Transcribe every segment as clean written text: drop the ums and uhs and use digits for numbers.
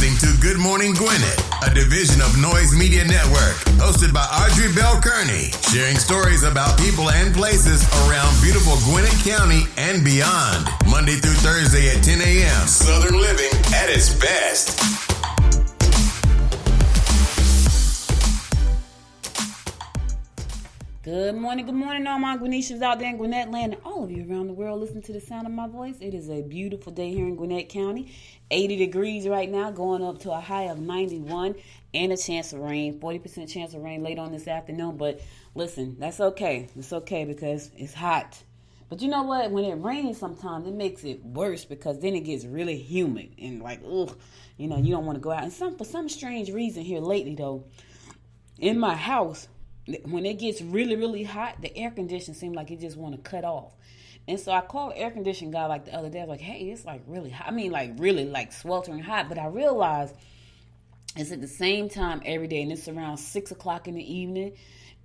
listening to Good Morning Gwinnett, a division of Noise Media Network, hosted by Audrey Bell Kearney, sharing stories about people and places around beautiful Gwinnett County and beyond. Monday through Thursday at 10 a.m. Southern living at its best. Good morning, all my Gwinnetians out there in Gwinnett land and all of you around the world listening to the sound of my voice. It is a beautiful day here in Gwinnett County. 80 degrees right now, going up to a high of 91 and a chance of rain, 40% chance of rain later on this afternoon. But listen, that's okay. It's okay because it's hot. But you know what? When it rains sometimes, it makes it worse because then it gets really humid and like, ugh, you don't want to go out. And for some strange reason here lately, though, in my house, when it gets really, really hot, the air conditioner seems like it just want to cut off. And so I called the air conditioning guy like the other day. I was like, hey, it's like really hot. I mean, like really like sweltering hot. But I realized it's at the same time every day. And it's around 6 o'clock in the evening.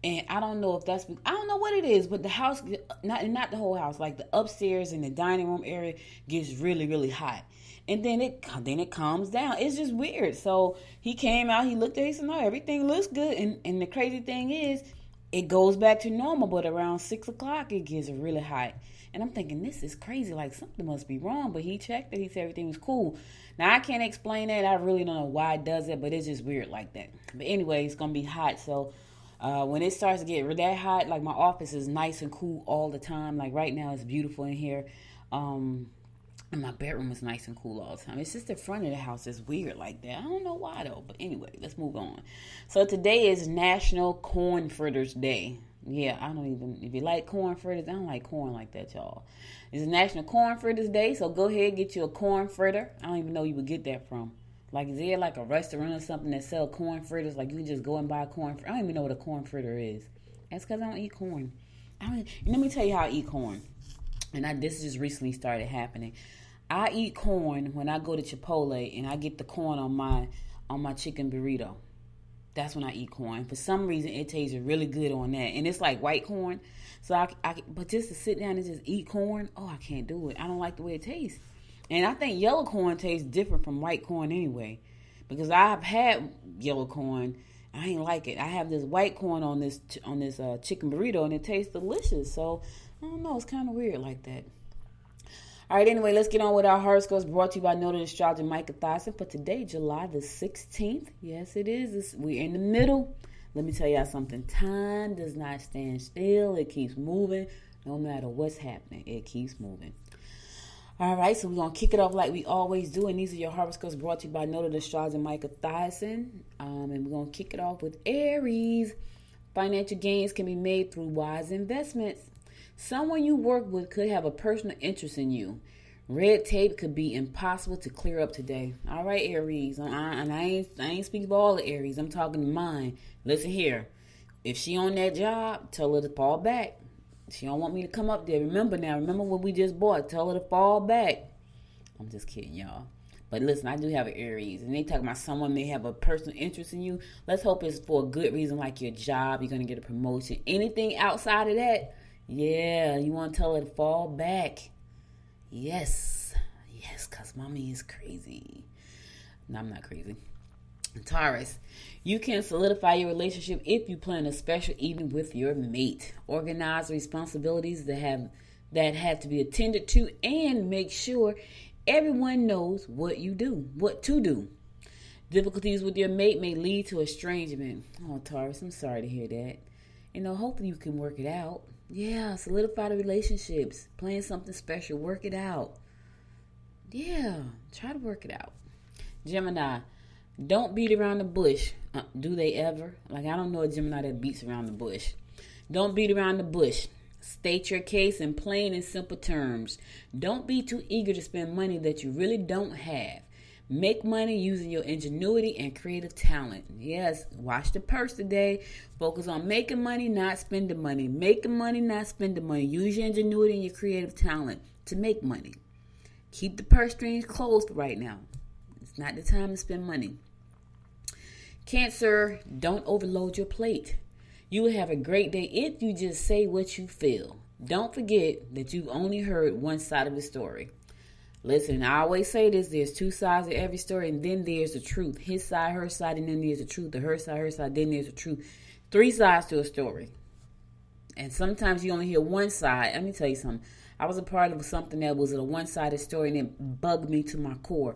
And I don't know if I don't know what it is. But the house, not the whole house, like the upstairs and the dining room area gets really, really hot. And then it calms down. It's just weird. So he came out, he looked at it, he said, no, everything looks good. And the crazy thing is, it goes back to normal, but around 6 o'clock, it gets really hot. And I'm thinking, this is crazy. Like, something must be wrong. But he checked it. He said everything was cool. Now, I can't explain that. I really don't know why it does it, but it's just weird like that. But anyway, it's going to be hot. So when it starts to get that hot, like my office is nice and cool all the time. Like right now, it's beautiful in here. And my bedroom is nice and cool all the time. It's just the front of the house is weird like that. I don't know why, though. But anyway, let's move on. So today is National Corn Fritters Day. Yeah, if you like corn fritters, I don't like corn like that, y'all. It's National Corn Fritters Day, so go ahead, get you a corn fritter. I don't even know you would get that from. Like, is there like a restaurant or something that sell corn fritters? Like, you can just go and buy a corn fritter. I don't even know what a corn fritter is. That's because I don't eat corn. Let me tell you how I eat corn. And this just recently started happening. I eat corn when I go to Chipotle and I get the corn on my chicken burrito. That's when I eat corn. For some reason, it tastes really good on that. And it's like white corn. So but just to sit down and just eat corn, I can't do it. I don't like the way it tastes. And I think yellow corn tastes different from white corn anyway. Because I've had yellow corn. I ain't like it. I have this white corn on this chicken burrito and it tastes delicious. So, I don't know. It's kind of weird like that. All right, anyway, let's get on with our horoscopes brought to you by noted astrologer Micah Thyssen for today, July the 16th. Yes, it is. We're in the middle. Let me tell y'all something. Time does not stand still. It keeps moving. No matter what's happening, it keeps moving. All right, so we're going to kick it off like we always do. And these are your horoscopes brought to you by noted astrologer Micah Thyssen. And we're going to kick it off with Aries. Financial gains can be made through wise investments. Someone you work with could have a personal interest in you. Red tape could be impossible to clear up today. All right, Aries. And I ain't speaking about all the Aries. I'm talking to mine. Listen here. If she on that job, tell her to fall back. She don't want me to come up there. Remember what we just bought. Tell her to fall back. I'm just kidding, y'all. But listen, I do have an Aries. And they talk about someone may have a personal interest in you. Let's hope it's for a good reason, like your job. You're going to get a promotion. Anything outside of that, yeah, you want to tell her to fall back. Yes, because mommy is crazy. No, I'm not crazy. Taurus, you can solidify your relationship if you plan a special evening with your mate. Organize responsibilities that have to be attended to and make sure everyone knows what to do. Difficulties with your mate may lead to estrangement. Oh, Taurus, I'm sorry to hear that. Hopefully you can work it out. Yeah, solidify the relationships. Plan something special. Work it out. Yeah, try to work it out. Gemini, don't beat around the bush. Do they ever? Like, I don't know a Gemini that beats around the bush. Don't beat around the bush. State your case in plain and simple terms. Don't be too eager to spend money that you really don't have. Make money using your ingenuity and creative talent. Yes, watch the purse today. Focus on making money, not spending money. Making money, not spending money. Use your ingenuity and your creative talent to make money. Keep the purse strings closed right now. It's not the time to spend money. Cancer, don't overload your plate. You will have a great day if you just say what you feel. Don't forget that you've only heard one side of the story. Listen, I always say this, there's two sides of every story, and then there's the truth. His side, her side, and then there's the truth. The her side, then there's the truth. Three sides to a story. And sometimes you only hear one side. Let me tell you something. I was a part of something that was a one-sided story, and it bugged me to my core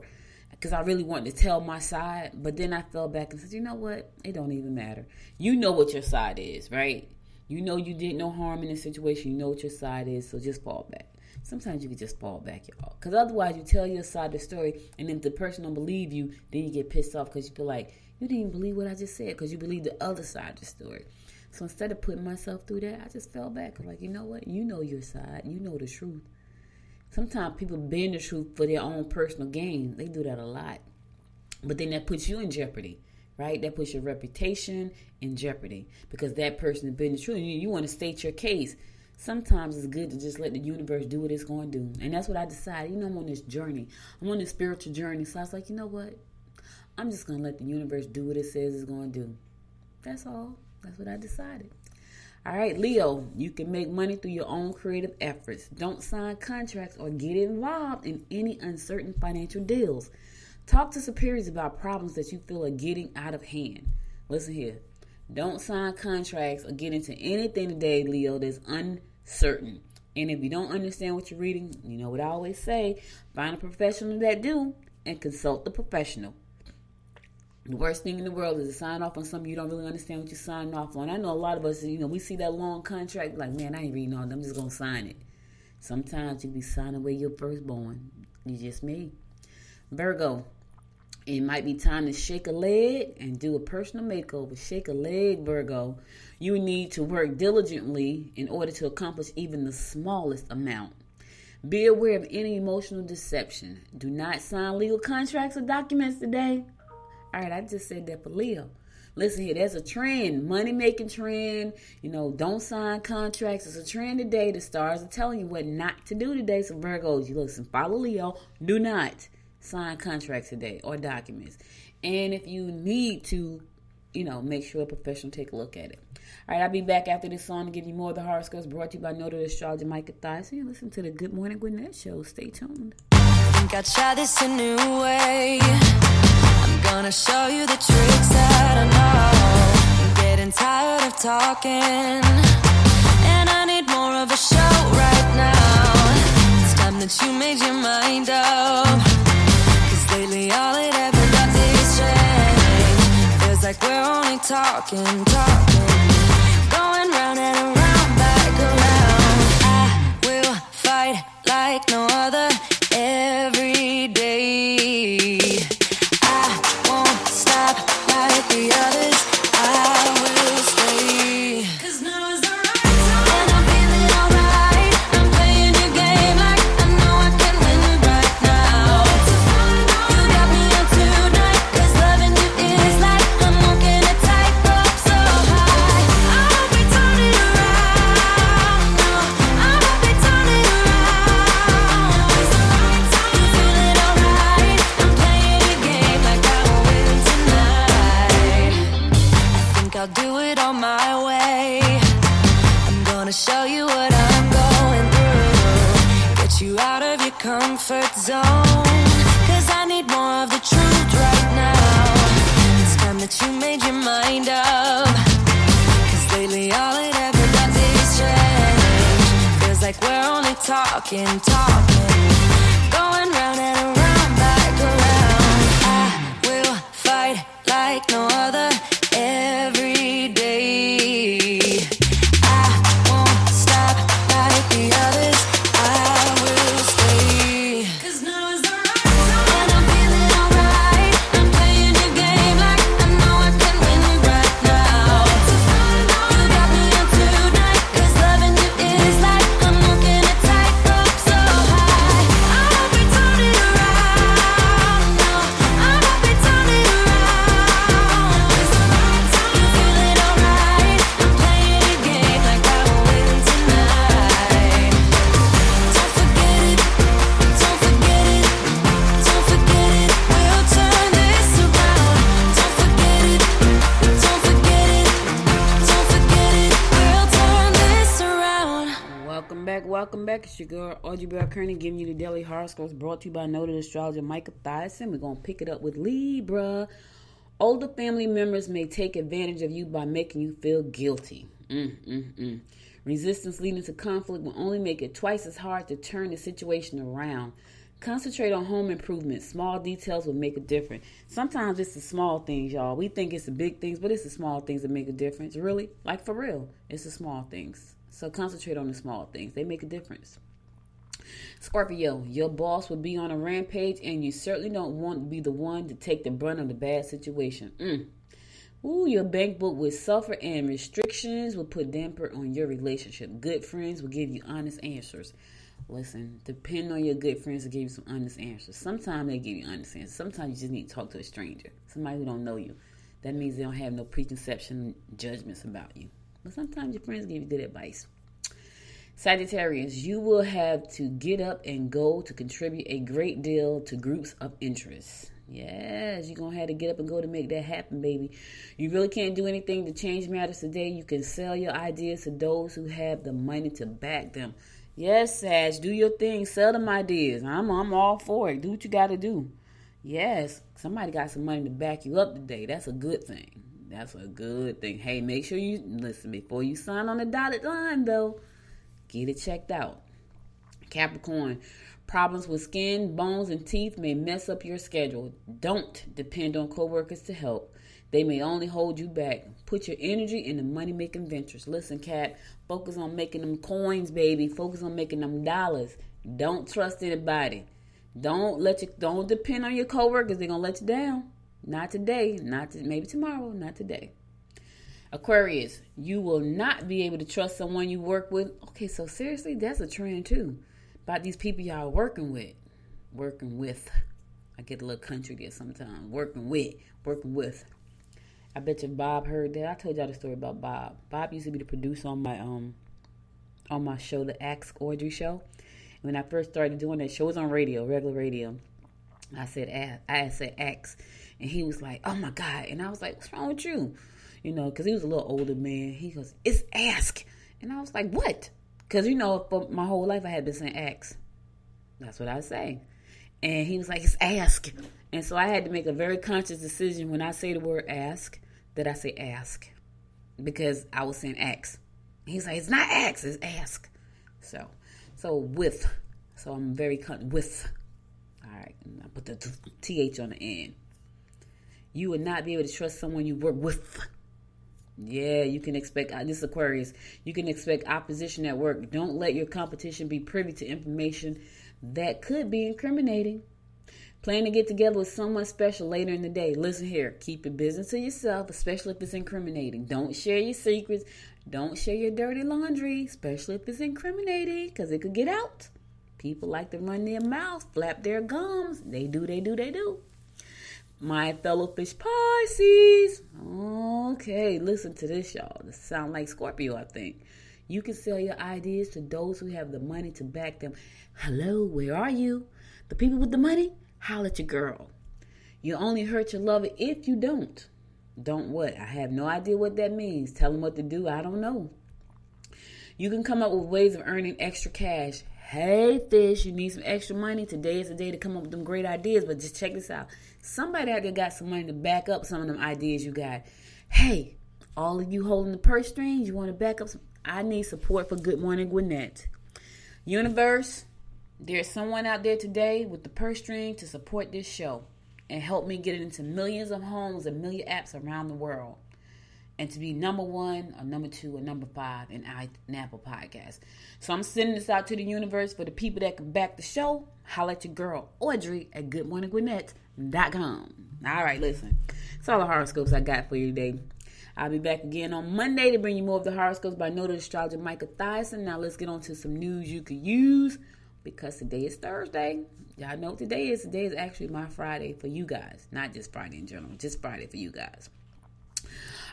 because I really wanted to tell my side. But then I fell back and said, you know what? It don't even matter. You know what your side is, right? You know you did no harm in this situation. You know what your side is, so just fall back. Sometimes you can just fall back, y'all. Because otherwise you tell your side of the story, and if the person don't believe you, then you get pissed off because you feel like, you didn't even believe what I just said because you believe the other side of the story. So instead of putting myself through that, I just fell back. I'm like, you know what? You know your side. You know the truth. Sometimes people bend the truth for their own personal gain. They do that a lot. But then that puts you in jeopardy, right? That puts your reputation in jeopardy because that person bend the truth. And you want to state your case. Sometimes it's good to just let the universe do what it's going to do. And that's what I decided. You know, I'm on this journey. I'm on this spiritual journey. So I was like, you know what? I'm just going to let the universe do what it says it's going to do. That's all. That's what I decided. All right, Leo, you can make money through your own creative efforts. Don't sign contracts or get involved in any uncertain financial deals. Talk to superiors about problems that you feel are getting out of hand. Listen here. Don't sign contracts or get into anything today, Leo, that's uncertain. And if you don't understand what you're reading, you know what I always say, find a professional that do and consult the professional. The worst thing in the world is to sign off on something you don't really understand what you're signing off on. I know a lot of us, we see that long contract, like, man, I ain't reading all that. I'm just going to sign it. Sometimes you be signing away your firstborn. You just me. Virgo, it might be time to shake a leg and do a personal makeover. Shake a leg, Virgo. You need to work diligently in order to accomplish even the smallest amount. Be aware of any emotional deception. Do not sign legal contracts or documents today. All right, I just said that for Leo. Listen here, there's a trend, money-making trend. Don't sign contracts. It's a trend today. The stars are telling you what not to do today. So Virgos, you listen, follow Leo. Do not sign contracts today or documents. And if you need to, make sure a professional take a look at it. All right, I'll be back after this song to give you more of the horoscopes brought to you by Noted Astrologer Micah Thies. So you listen to the Good Morning Gwinnett Show. Stay tuned. I think I'll try this a new way. Gonna show you the tricks that I know. I'm getting tired of talking, and I need more of a show right now. It's time that you made your mind up, 'cause lately all it ever does is change. Feels like we're only talking, going round and around, back around. I will fight like no other every day. The others, I will stay. 'Cause now is the right time, and I'm feeling alright. I'm playing your game like I know I can win right now. You got me on tonight, 'cause loving you is like I'm walking a tightrope so high. I won't be turning around, no, I won't be turning around. It's the right time, you feeling alright. I'm playing your game like I will win tonight. I'll do it on my way. I'm gonna show you what I'm going through, get you out of your comfort zone, 'cause I need more of the truth right now. It's time that you made your mind up, 'cause lately all it ever does is change. Feels like we're only talking, going round and around, back around. I will fight like no other every day. I won't stop like the others. I will stay. 'Cause now is the right time, and I'm feeling alright. I'm playing your game like I know I can win right now. You got me on tonight, 'cause loving you is like I'm walking a tightrope so high. I welcome back. It's your girl, Audrey Bell Kearney, giving you the daily horoscopes brought to you by noted astrologer Micah Thyssen. We're going to pick it up with Libra. Older family members may take advantage of you by making you feel guilty. Resistance leading to conflict will only make it twice as hard to turn the situation around. Concentrate on home improvement. Small details will make a difference. Sometimes it's the small things, y'all. We think it's the big things, but it's the small things that make a difference. Really? Like for real. It's the small things. So concentrate on the small things. They make a difference. Scorpio, your boss will be on a rampage and you certainly don't want to be the one to take the brunt of the bad situation. Your bank book will suffer and restrictions will put damper on your relationship. Good friends will give you honest answers. Listen, depend on your good friends to give you some honest answers. Sometimes they give you honest answers. Sometimes you just need to talk to a stranger, somebody who don't know you. That means they don't have no preconception judgments about you. But sometimes your friends give you good advice. Sagittarius, you will have to get up and go to contribute a great deal to groups of interest. Yes, you're going to have to get up and go to make that happen, baby. You really can't do anything to change matters today. You can sell your ideas to those who have the money to back them. Yes, Sag, do your thing. Sell them ideas. I'm all for it. Do what you got to do. Yes, somebody got some money to back you up today. That's a good thing. That's a good thing. Hey, make sure you listen before you sign on the dotted line, though. Get it checked out. Capricorn, problems with skin, bones, and teeth may mess up your schedule. Don't depend on coworkers to help. They may only hold you back. Put your energy into money-making ventures. Listen, Cap, focus on making them coins, baby. Focus on making them dollars. Don't trust anybody. Don't depend on your coworkers. They're gonna let you down. Not today. Maybe tomorrow. Not today. Aquarius, you will not be able to trust someone you work with. Okay, so seriously, that's a trend too. About these people y'all are working with. I get a little country there sometimes. Working with. I bet you Bob heard that. I told y'all the story about Bob. Bob used to be the producer on my show, the Ask Audrey show. When I first started doing that show, it was on radio, regular radio. I said Ask, and he was like, "Oh my God!" And I was like, "What's wrong with you?" You know, because he was a little older man. He goes, "It's Ask," and I was like, "What?" Because for my whole life I had been saying Ask. That's what I say. And he was like, "It's Ask," and so I had to make a very conscious decision when I say the word Ask that I say Ask, because I was saying Ask. He's like, "It's not Ask, it's Ask." So with. So I'm very with. All right, I put the TH on the end. You will not be able to trust someone you work with. Yeah, you can expect, this Aquarius, you can expect opposition at work. Don't let your competition be privy to information that could be incriminating. Plan to get together with someone special later in the day. Listen here, keep your business to yourself, especially if it's incriminating. Don't share your secrets. Don't share your dirty laundry, especially if it's incriminating, because it could get out. People like to run their mouths, flap their gums. They do. My fellow fish Pisces. Okay, listen to this, y'all. This sounds like Scorpio, I think. You can sell your ideas to those who have the money to back them. Hello, where are you? The people with the money? Holler at your girl. You only hurt your lover if you don't. Don't what? I have no idea what that means. Tell them what to do. I don't know. You can come up with ways of earning extra cash. Hey, fish, you need some extra money? Today is the day to come up with them great ideas, but just check this out. Somebody out there got some money to back up some of them ideas you got. Hey, all of you holding the purse strings, you want to back up some? I need support for Good Morning Gwinnett. Universe, there's someone out there today with the purse string to support this show and help me get it into millions of homes and million apps around the world. And to be number 1 or number 2 or number 5 in Apple Podcasts. So I'm sending this out to the universe for the people that can back the show. Holla at your girl, Audrey, at goodmorninggwinnett.com. All right, listen. That's all the horoscopes I got for you today. I'll be back again on Monday to bring you more of the horoscopes by noted astrologer Micah Thyssen. Now let's get on to some news you could use, because today is Thursday. Y'all know what today is. Today is actually my Friday for you guys. Not just Friday in general, just Friday for you guys.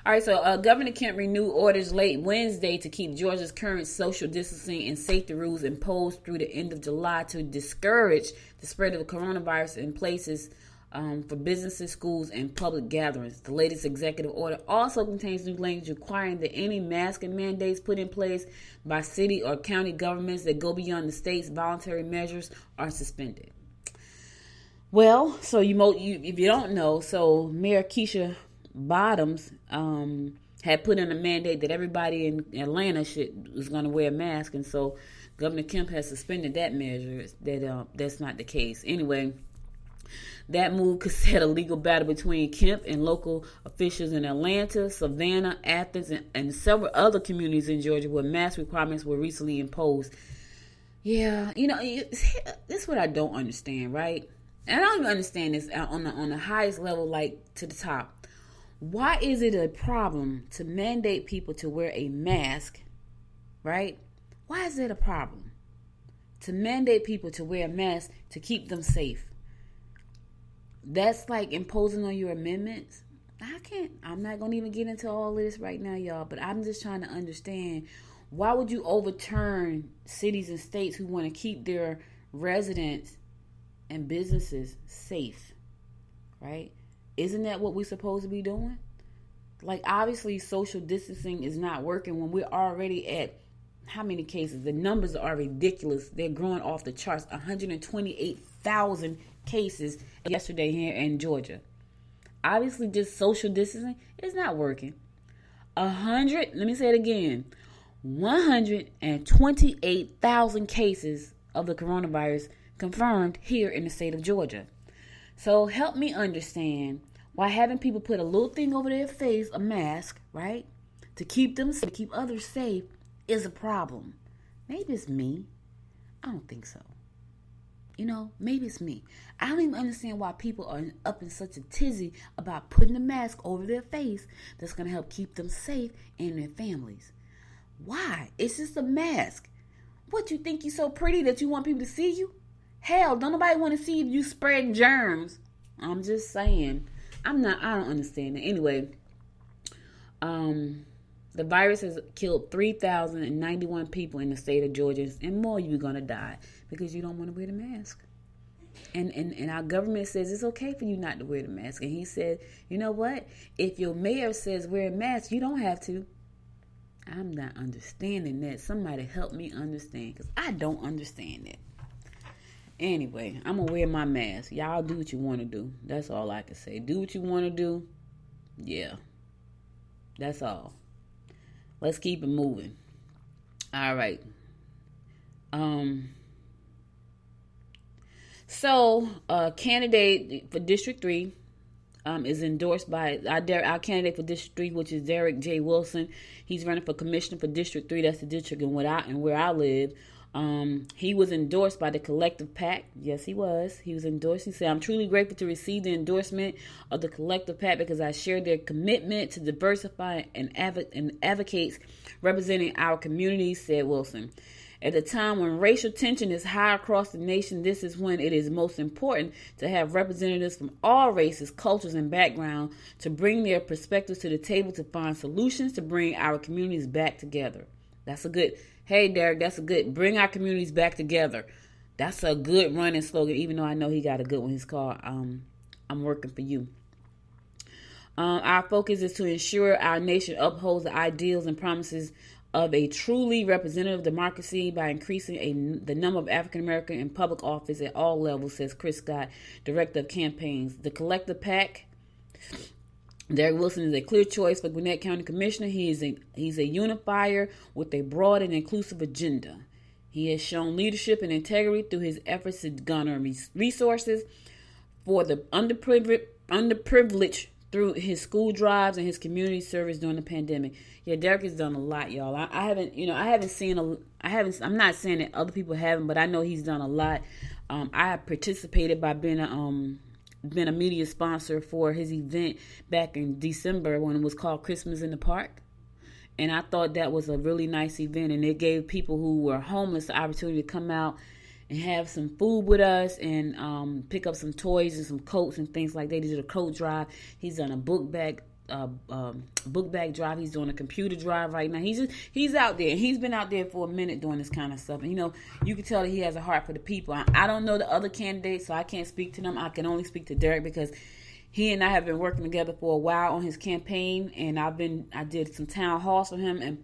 All right, so Governor Kemp renewed orders late Wednesday to keep Georgia's current social distancing and safety rules imposed through the end of July to discourage the spread of the coronavirus in places for businesses, schools, and public gatherings. The latest executive order also contains new language requiring that any masking mandates put in place by city or county governments that go beyond the state's voluntary measures are suspended. Well, so if you don't know, so Mayor Keisha Bottoms had put in a mandate that everybody in Atlanta was going to wear a mask, and so Governor Kemp has suspended that measure. That's not the case. Anyway, that move could set a legal battle between Kemp and local officials in Atlanta, Savannah, Athens, and several other communities in Georgia where mask requirements were recently imposed. Yeah, this is what I don't understand, right? And I don't even understand this on the highest level, like to the top. Why is it a problem to mandate people to wear a mask, right? Why is it a problem to mandate people to wear a mask to keep them safe? That's like imposing on your amendments. I'm not going to even get into all of this right now, y'all, but I'm just trying to understand, why would you overturn cities and states who want to keep their residents and businesses safe, right? Isn't that what we're supposed to be doing? Like, obviously, social distancing is not working when we're already at how many cases? The numbers are ridiculous. They're growing off the charts. 128,000 cases yesterday here in Georgia. Obviously, just social distancing is not working. Let me say it again. 128,000 cases of the coronavirus confirmed here in the state of Georgia. So help me understand why having people put a little thing over their face, a mask, right, to keep them safe, to keep others safe, is a problem. Maybe it's me. I don't think so. Maybe it's me. I don't even understand why people are up in such a tizzy about putting a mask over their face that's going to help keep them safe and their families. Why? It's just a mask. What, you think you're so pretty that you want people to see you? Hell, don't nobody want to see you spreading germs. I'm just saying. I don't understand it. Anyway, the virus has killed 3,091 people in the state of Georgia, and more you're going to die because you don't want to wear the mask. And our government says it's okay for you not to wear the mask. And he said, you know what? If your mayor says wear a mask, you don't have to. I'm not understanding that. Somebody help me understand, because I don't understand it. Anyway, I'm going to wear my mask. Y'all do what you want to do. That's all I can say. Do what you want to do. Yeah. That's all. Let's keep it moving. All right. So, candidate for District 3 is endorsed by our candidate for District 3, which is Derek J. Wilson. He's running for commissioner for District 3. That's the district where I live. He was endorsed by the Collective PAC. Yes, he was. He was endorsed. He said, I'm truly grateful to receive the endorsement of the Collective PAC because I share their commitment to diversify and advocates representing our community, said Wilson. At a time when racial tension is high across the nation, this is when it is most important to have representatives from all races, cultures, and backgrounds to bring their perspectives to the table to find solutions to bring our communities back together. Hey, Derek, that's a good, bring our communities back together. That's a good running slogan, even though I know he got a good one. He's called, I'm working for you. Our focus is to ensure our nation upholds the ideals and promises of a truly representative democracy by increasing the number of African American in public office at all levels, says Chris Scott, Director of Campaigns. The Collective PAC, Derek Wilson is a clear choice for Gwinnett County Commissioner. He's a unifier with a broad and inclusive agenda. He has shown leadership and integrity through his efforts to garner resources for the underprivileged through his school drives and his community service during the pandemic. Yeah, Derek has done a lot, y'all. I'm not saying that other people haven't, but I know he's done a lot. I have participated by being a media sponsor for his event back in December when it was called Christmas in the Park. And I thought that was a really nice event, and it gave people who were homeless the opportunity to come out and have some food with us and pick up some toys and some coats and things like that. He did a coat drive. He's done a book bag book bag drive. He's doing a computer drive right now. He's out there. He's been out there for a minute doing this kind of stuff. And, you can tell that he has a heart for the people. I don't know the other candidates, so I can't speak to them. I can only speak to Derek because he and I have been working together for a while on his campaign, and I did some town halls for him in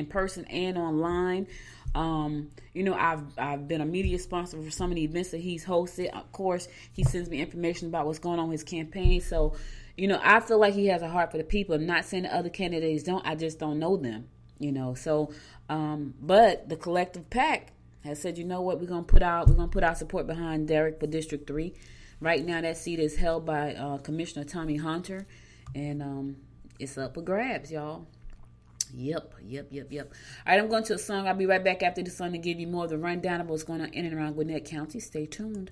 person and online. I've been a media sponsor for some of the events that he's hosted. Of course, he sends me information about what's going on with his campaign. So, I feel like he has a heart for the people. I'm not saying the other candidates don't. I just don't know them. So, but the collective PAC has said, we're gonna put our support behind Derek for District 3. Right now, that seat is held by Commissioner Tommy Hunter, and it's up for grabs, y'all. Yep. All right, I'm going to a song. I'll be right back after the song to give you more of the rundown of what's going on in and around Gwinnett County. Stay tuned.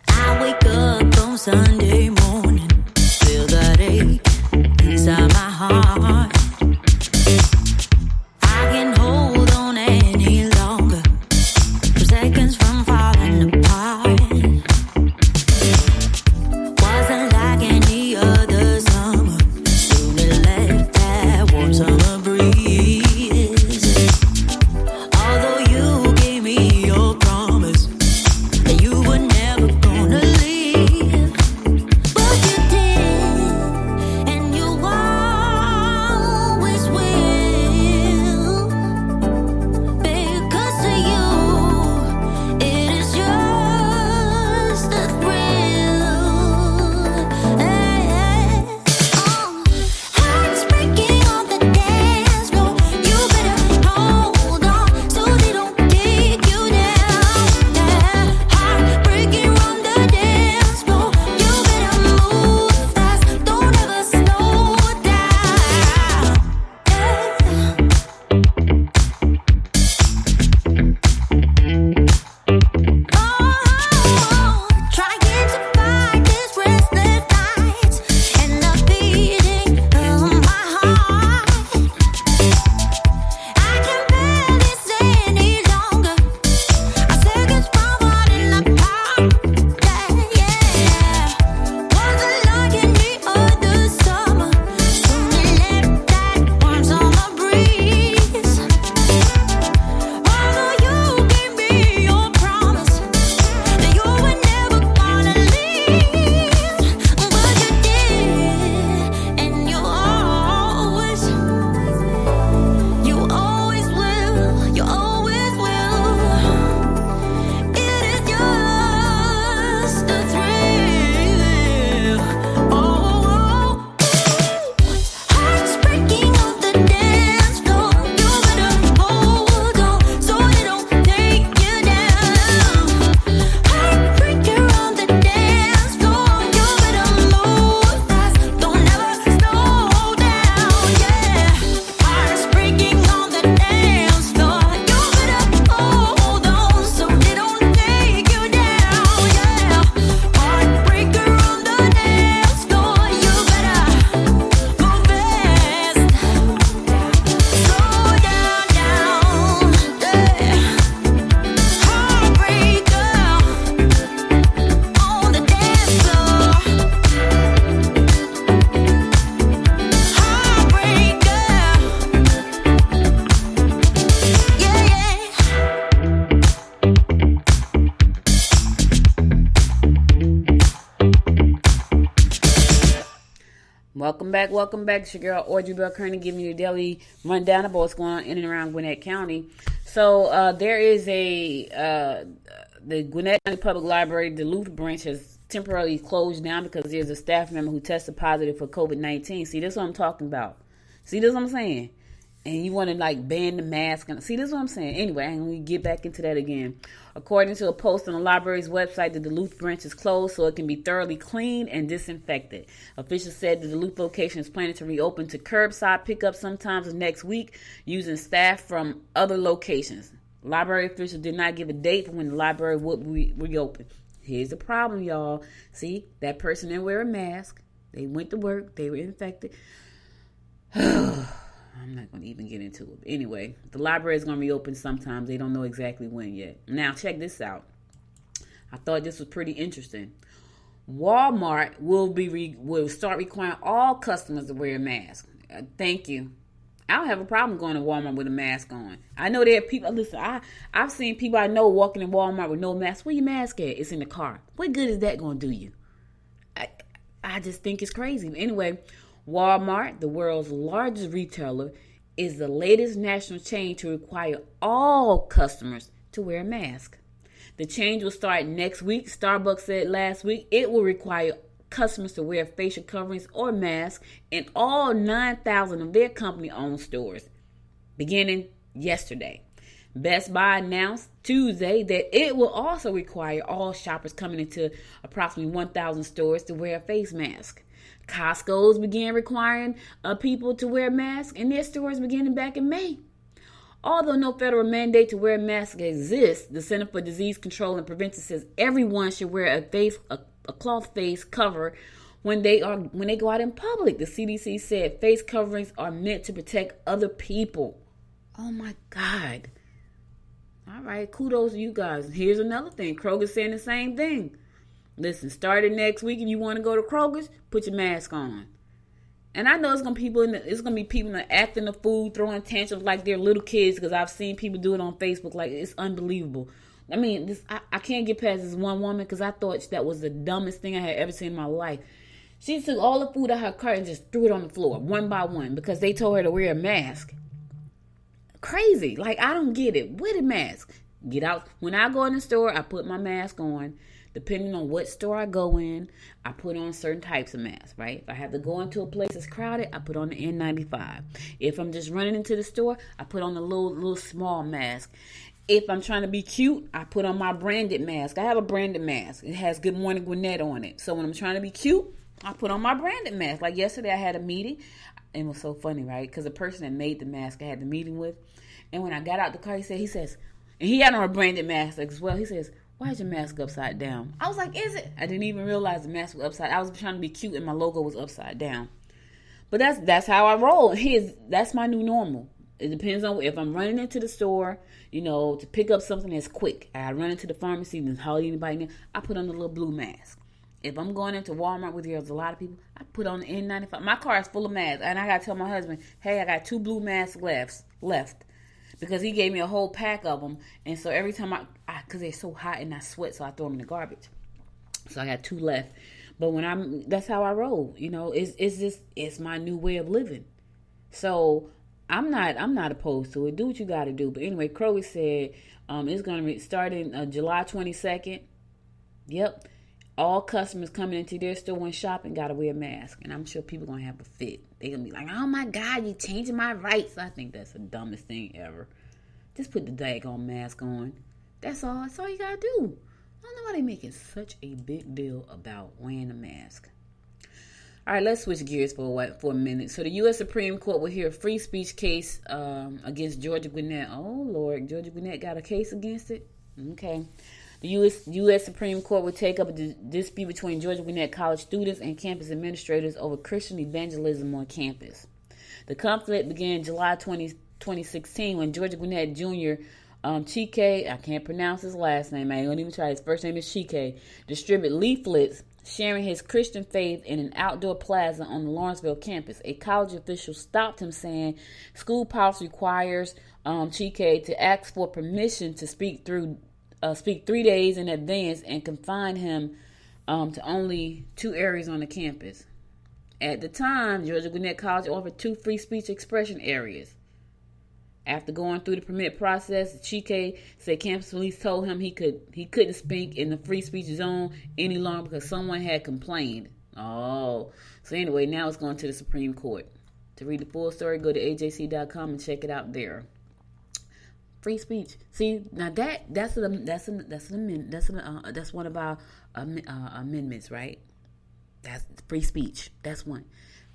I wake up on Sunday morning, feel that ache inside my heart. I can hold on any longer, 2 seconds from falling apart. Wasn't like any other summer, soon it left that warm summer breeze. Although you gave me your promise that you were never gonna leave, but you did, and you always will. Because to you, it is just a thrill. Hearts breaking on the dance floor. You better hold on so they don't take you down. Heart breaking on the dance floor. You better move fast, don't ever slow down. Trying to fight this restless nights and the beating of my heart. I can barely stay any longer. Our seconds from falling apart. Wasn't like any other summer. Soon you left that warm summer breeze. Although you gave me your promise that you were never gonna leave, but you did, and you always will, you always will. It is just a thrill. Hearts breaking on the dance floor. You better hold on so they don't take you down. Heartbreaker on the dance floor. You better move fast, don't ever slow down. Hearts breaking on the dance floor. You better hold on so they don't take you down. Heartbreaker on the dance floor. You better move fast, slow down. Heartbreaker on the dance floor. Welcome back. It's your girl Audrey Bell Kearney giving you a daily rundown about what's going on in and around Gwinnett County. So there is the Gwinnett County Public Library Duluth branch has temporarily closed down because there's a staff member who tested positive for COVID-19. See, this is what I'm talking about. See, this is what I'm saying. And you want to ban the mask. See, this is what I'm saying. Anyway, I'm going to get back into that again. According to a post on the library's website, the Duluth branch is closed so it can be thoroughly cleaned and disinfected. Officials said the Duluth location is planning to reopen to curbside pickup sometimes next week using staff from other locations. Library officials did not give a date for when the library would reopen. Here's the problem, y'all. See, that person didn't wear a mask. They went to work. They were infected. I'm not going to even get into it. Anyway, the library is going to reopen sometime. They don't know exactly when yet. Now, check this out. I thought this was pretty interesting. Walmart will start requiring all customers to wear a mask. Thank you. I don't have a problem going to Walmart with a mask on. I know there are people. Listen, I've seen people I know walking in Walmart with no mask. Where your mask at? It's in the car. What good is that going to do you? I just think it's crazy. Anyway, Walmart, the world's largest retailer, is the latest national chain to require all customers to wear a mask. The change will start next week. Starbucks said last week it will require customers to wear facial coverings or masks in all 9,000 of their company-owned stores, beginning yesterday. Best Buy announced Tuesday that it will also require all shoppers coming into approximately 1,000 stores to wear a face mask. Costco's began requiring people to wear masks in their stores beginning back in May. Although no federal mandate to wear a mask exists, the Center for Disease Control and Prevention says everyone should wear a cloth face cover when they go out in public. The CDC said face coverings are meant to protect other people. Oh my God. All right, kudos to you guys. Here's another thing. Kroger's saying the same thing. Listen, starting next week, if you want to go to Kroger's, put your mask on. And I know it's gonna be people that acting the fool, throwing tantrums like they're little kids, because I've seen people do it on Facebook. Like, it's unbelievable. I mean, I can't get past this one woman because I thought that was the dumbest thing I had ever seen in my life. She took all the food out of her cart and just threw it on the floor one by one because they told her to wear a mask. Crazy. Like, I don't get it. Wear the mask. Get out. When I go in the store, I put my mask on. Depending on what store I go in, I put on certain types of masks, right? If I have to go into a place that's crowded, I put on the N95. If I'm just running into the store, I put on the little small mask. If I'm trying to be cute, I put on my branded mask. I have a branded mask. It has Good Morning Gwinnett on it. So when I'm trying to be cute, I put on my branded mask. Like yesterday, I had a meeting. It was so funny, right? Because the person that made the mask I had the meeting with, and when I got out the car, he says, and he had on a branded mask as well. He says, "Why is your mask upside down?" I was like, "Is it?" I didn't even realize the mask was upside. I was trying to be cute and my logo was upside down. But that's how I roll. That's my new normal. It depends on if I'm running into the store, to pick up something that's quick. I run into the pharmacy and hardly anybody there. I put on the little blue mask. If I'm going into Walmart where there's a lot of people, I put on the N95. My car is full of masks, and I gotta tell my husband, "Hey, I got 2 blue masks left." Because he gave me a whole pack of them. And so every time because they're so hot and I sweat, so I throw them in the garbage. So I got 2 left. But that's how I roll. It's my new way of living. So I'm not opposed to it. Do what you got to do. But anyway, Kroger said it's going to start in July 22nd. Yep. All customers coming into their store and shopping got to wear a mask. And I'm sure people going to have a fit. They're going to be like, "Oh my God, you're changing my rights." I think that's the dumbest thing ever. Just put the daggone mask on. That's all. That's all you got to do. I don't know why they're making such a big deal about wearing a mask. All right, let's switch gears for a minute. So the U.S. Supreme Court will hear a free speech case against Georgia Gwinnett. Oh, Lord. Georgia Gwinnett got a case against it? Okay. The U.S. Supreme Court will take up a dispute between Georgia Gwinnett College students and campus administrators over Christian evangelism on campus. The conflict began July 2016 when Georgia Gwinnett Jr. Chike, I can't pronounce his last name. I ain't going to even try. His first name is Chike. Distributed leaflets sharing his Christian faith in an outdoor plaza on the Lawrenceville campus. A college official stopped him, saying school policy requires Chike to ask for permission to speak 3 days in advance and confine him to only 2 areas on the campus. At the time, Georgia Gwinnett College offered 2 free speech expression areas. After going through the permit process, Chike said campus police told him he couldn't speak in the free speech zone any longer because someone had complained. Oh, so anyway, now it's going to the Supreme Court. To read the full story, go to ajc.com and check it out there. Free speech. See, now that's one of our amendments, right? That's free speech. That's one.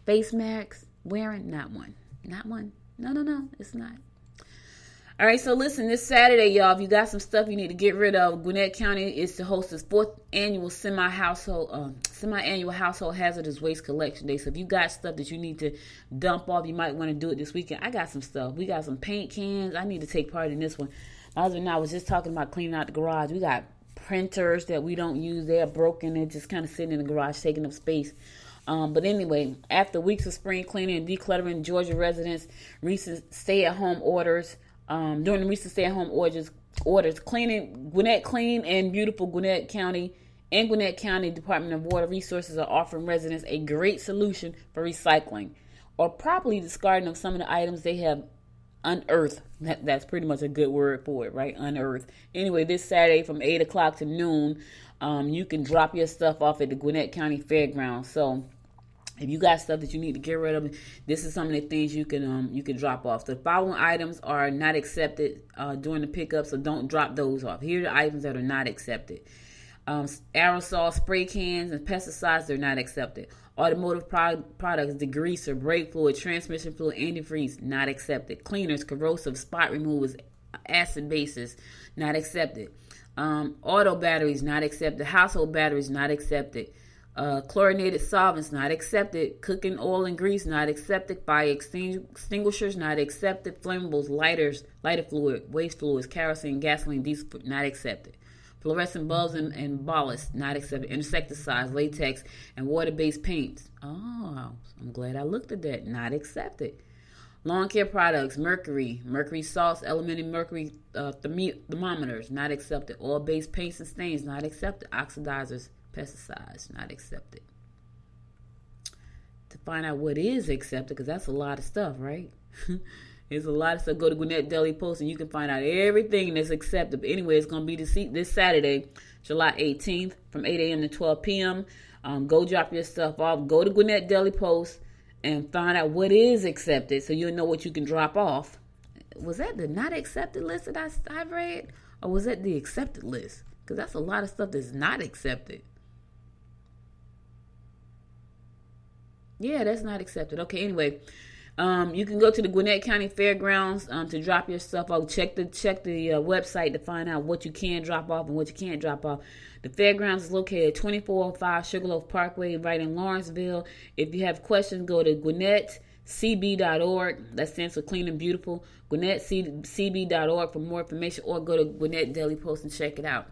Face masks wearing, not one. Not one. No, it's not. All right, so listen, this Saturday, y'all, if you got some stuff you need to get rid of, Gwinnett County is to host its 4th annual semi-annual household hazardous waste collection day. So if you got stuff that you need to dump off, you might want to do it this weekend. I got some stuff. We got some paint cans. I need to take part in this one. My husband and I was just talking about cleaning out the garage. We got printers that we don't use. They're broken. They're just kind of sitting in the garage, taking up space. But anyway, after weeks of spring cleaning and decluttering, Georgia residents recent stay-at-home orders. During the recent stay-at-home orders, cleaning Gwinnett Clean and Beautiful Gwinnett County and Gwinnett County Department of Water Resources are offering residents a great solution for recycling or properly discarding of some of the items they have unearthed. That's pretty much a good word for it, right? Unearthed. Anyway, this Saturday from 8 o'clock to noon, you can drop your stuff off at the Gwinnett County Fairgrounds. So if you got stuff that you need to get rid of, this is some of the things you can drop off. The following items are not accepted during the pickup, so don't drop those off. Here are the items that are not accepted. Aerosol spray cans and pesticides, they're not accepted. Automotive products, degreaser, brake fluid, transmission fluid, antifreeze, not accepted. Cleaners, corrosive, spot removers, acid bases, not accepted. Auto batteries, not accepted. Household batteries, not accepted. Chlorinated solvents, not accepted. Cooking oil and grease, not accepted. Fire extinguishers, not accepted. Flammables, lighters, lighter fluid, waste fluids, kerosene, gasoline, diesel, not accepted. Fluorescent bulbs and ballasts, not accepted. Insecticides, latex, and water-based paints. Oh, I'm glad I looked at that. Not accepted. Lawn care products, mercury salts, elemental mercury thermometers, not accepted. Oil-based paints and stains, not accepted. Oxidizers, pesticides, not accepted. To find out what is accepted, because that's a lot of stuff, right? There's a lot of stuff. Go to Gwinnett Daily Post and you can find out everything that's accepted. But anyway, it's going to be this Saturday, July 18th from 8 a.m. to 12 p.m. Go drop your stuff off. Go to Gwinnett Daily Post and find out what is accepted so you'll know what you can drop off. Was that the not accepted list that I read? Or was that the accepted list? Because that's a lot of stuff that's not accepted. Yeah, that's not accepted. Okay, anyway. You can go to the Gwinnett County Fairgrounds to drop your stuff off. Check the website to find out what you can drop off and what you can't drop off. The fairgrounds is located at 2405 Sugarloaf Parkway, right in Lawrenceville. If you have questions, go to GwinnettCB.org. That stands for Clean and Beautiful. GwinnettCB.org for more information, or go to Gwinnett Daily Post and check it out.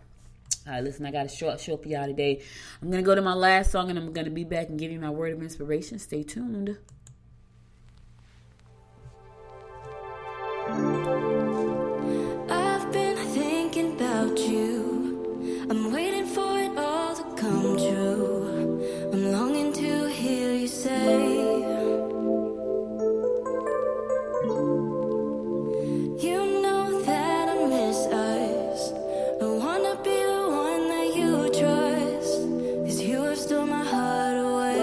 All right, listen, I got a short show for y'all today. I'm going to go to my last song, and I'm going to be back and give you my word of inspiration. Stay tuned. I've been thinking about you. I'm waiting for it all to come true. I'm longing to hear you say, you know that I miss us. I wanna be the one that you trust, 'cause you have stolen my heart away.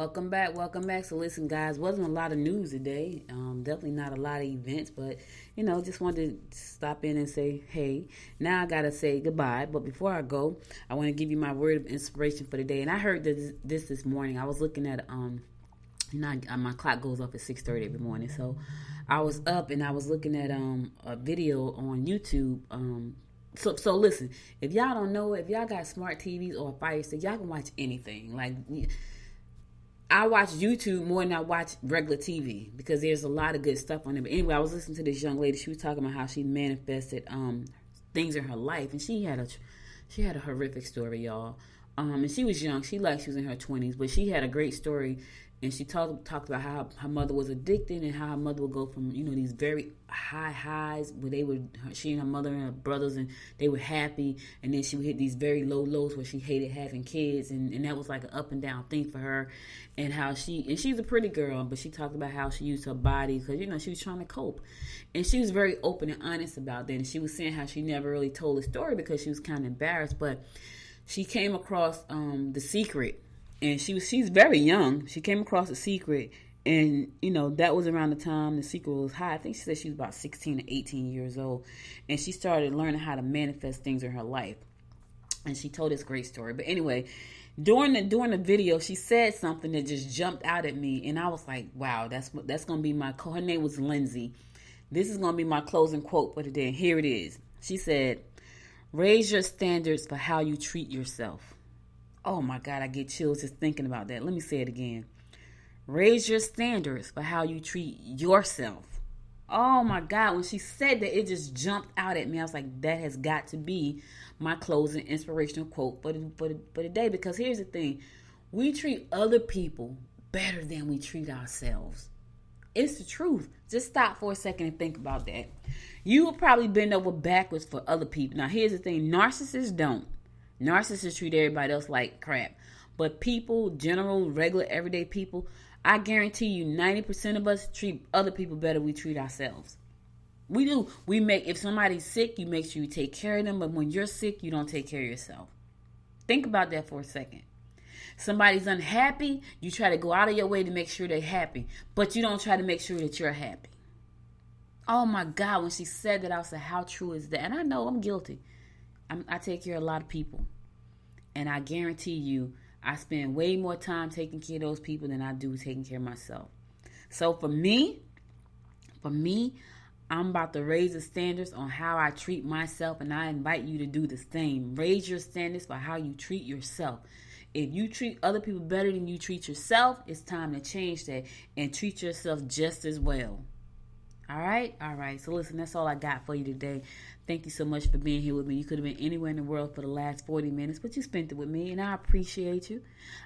Welcome back. So listen, guys, wasn't a lot of news today. Definitely not a lot of events, but, just wanted to stop in and say, hey, now I got to say goodbye. But before I go, I want to give you my word of inspiration for the day. And I heard this morning. I was looking at, my clock goes up at 6:30 every morning. So I was up and I was looking at a video on YouTube. So listen, if y'all don't know, if y'all got smart TVs or a Fire Stick, y'all can watch anything. Like, I watch YouTube more than I watch regular TV because there's a lot of good stuff on there. But anyway, I was listening to this young lady. She was talking about how she manifested things in her life, and she had a horrific story, y'all. And she was young. She was in her 20s, but she had a great story. And she talked about how her mother was addicted and how her mother would go from, these very high highs where she and her mother and her brothers, and they were happy. And then she would hit these very low lows where she hated having kids. And that was like an up and down thing for her. And how she's a pretty girl, but she talked about how she used her body because, she was trying to cope. And she was very open and honest about that. And she was saying how she never really told the story because she was kind of embarrassed. But she came across The Secret. And she's very young. She came across The Secret, and, that was around the time The Secret was high. I think she said she was about 16 to 18 years old. And she started learning how to manifest things in her life. And she told this great story. But anyway, during the video, she said something that just jumped out at me. And I was like, wow, that's going to be her name was Lindsay. This is going to be my closing quote for today. And here it is. She said, raise your standards for how you treat yourself. Oh my God, I get chills just thinking about that. Let me say it again. Raise your standards for how you treat yourself. Oh my God, when she said that, it just jumped out at me. I was like, that has got to be my closing inspirational quote for the day. Because here's the thing. We treat other people better than we treat ourselves. It's the truth. Just stop for a second and think about that. You will probably bend over backwards for other people. Now, here's the thing. Narcissists don't. Narcissists treat everybody else like crap. But people, general, regular, everyday people, I guarantee you 90% of us treat other people better than we treat ourselves. We do. If somebody's sick, you make sure you take care of them. But when you're sick, you don't take care of yourself. Think about that for a second. Somebody's unhappy, you try to go out of your way to make sure they're happy. But you don't try to make sure that you're happy. Oh my God, when she said that, I was like, how true is that? And I know I'm guilty. I take care of a lot of people. And I guarantee you, I spend way more time taking care of those people than I do taking care of myself. So for me, I'm about to raise the standards on how I treat myself. And I invite you to do the same. Raise your standards for how you treat yourself. If you treat other people better than you treat yourself, it's time to change that and treat yourself just as well. All right. So listen, that's all I got for you today. Thank you so much for being here with me. You could have been anywhere in the world for the last 40 minutes, but you spent it with me, and I appreciate you.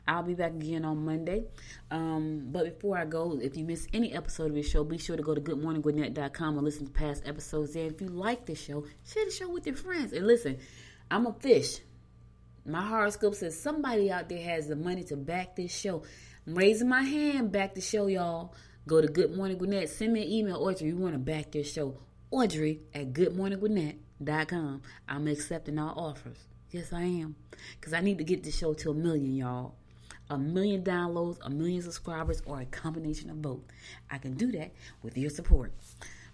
I'll be back again on Monday. But before I go, if you miss any episode of this show, be sure to go to goodmorninggwinnett.com and listen to past episodes there. If you like this show, share the show with your friends. And listen, I'm a fish. My horoscope says somebody out there has the money to back this show. I'm raising my hand, back the show, y'all. Go to Good Morning Gwinnett. Send me an email, Audrey. You want to back this show. Audrey at goodmorninggwinnett.com. I'm accepting all offers. Yes, I am. Because I need to get this show to 1 million, y'all. 1 million downloads, 1 million subscribers, or a combination of both. I can do that with your support.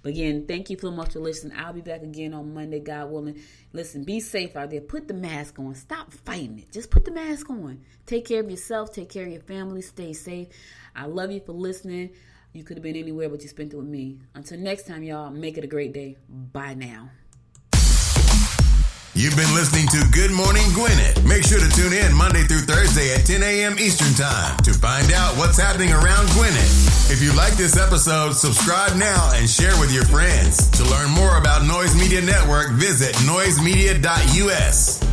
But again, thank you so much for listening. I'll be back again on Monday, God willing. Listen, be safe out there. Put the mask on. Stop fighting it. Just put the mask on. Take care of yourself. Take care of your family. Stay safe. I love you for listening. You could have been anywhere, but you spent it with me. Until next time, y'all, make it a great day. Bye now. You've been listening to Good Morning Gwinnett. Make sure to tune in Monday through Thursday at 10 a.m. Eastern Time to find out what's happening around Gwinnett. If you like this episode, subscribe now and share with your friends. To learn more about Noise Media Network, visit noisemedia.us.